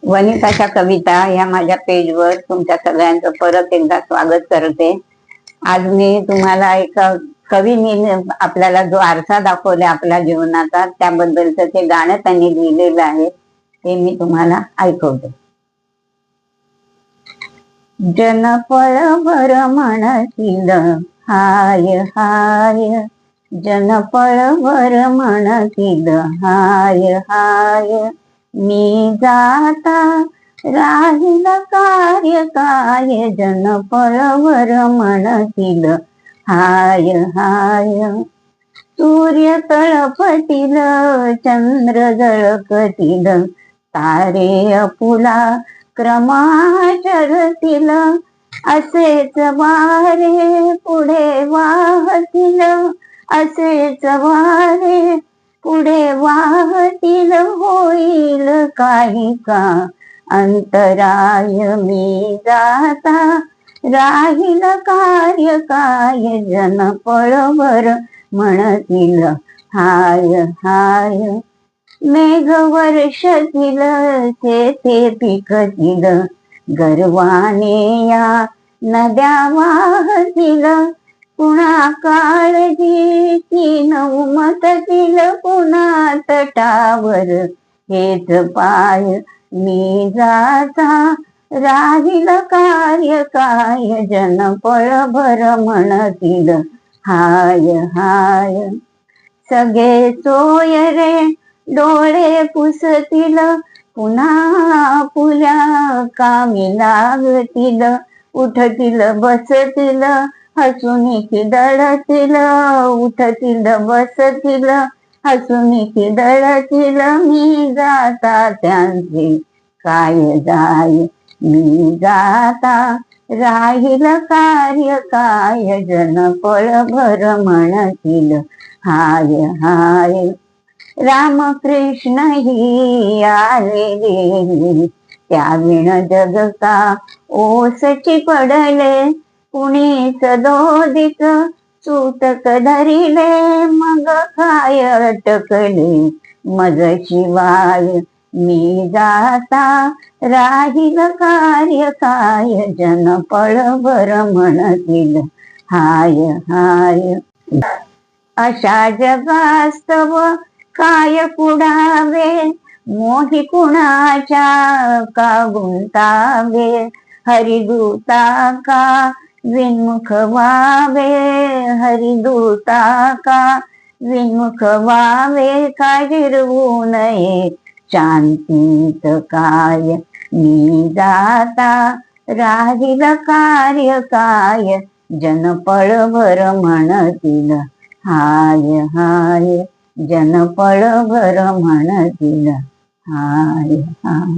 वनिताच्या कविता या माझ्या पेजवर तुमच्या सगळ्यांचं परत एकदा स्वागत करते। आज मी तुम्हाला एक कवीने आपल्याला जो आरसा दाखवला आपल्या जीवनाचा त्याबद्दलचं ते गाणं त्यांनी लिहिलेलं आहे, ते मी तुम्हाला ऐकवते। जनपळ भर म्हणतील हाय हाय, जनपळ भर म्हणतील हाय हाय, मी जाता राहील कार्य काय, जनपळ भर म्हणतील हाय हाय, सूर्य तळपतील चंद्र जळकतील, तारे अपुला क्रमाचरतील, असेच वारे पुढे वाहतील, असेच वारे पुढे वाहतील, होईल काही का अंतराय, मी जाता राहील कार्य काय, जनपळ भर म्हणतील हाय हाय, मेघ वर्षतील शेते पिकतील, गर्वाने या नद्या वाहतील, पुन्हा काळजी उमटतील, पुन्हा तटावर हेच पाय, मी जाता राहील कार्य काय, जनपळ भर म्हणतील हाय हाय, सगळे सोयरे डोळे पुसतील, पुन्हा पुल्या कामी लागतील, उठतील बसतील हसून खिदळतील, उठतील बसतील हसून खिदळतील, मी जाता त्यांचे काय जाय, मी जाता राहील कार्य काय, जनपळ भर म्हणतील हाय हाय, रामकृष्ण ही आले गेले, त्या विण जग का ओसची पडले, कुणीच दोदिक सूतक धरिले, मग काय अटकले मज शिवाय, मी जाता राहील कार्य काय, जनपळ भर म्हणतील हाय हाय, अशा जगास्तव काय कुडावे, मोही कुणाच्या का गुंतावे, हरिदूता का विन्मुख व्हावे, हरिदूता का विन्मुख व्हावे, का हिरवू नये शांतीत काय, मी जाता राहील कार्य काय, जनपळ भर म्हणतील हाय हाय, जनपळ भर म्हणतील हाय हाय।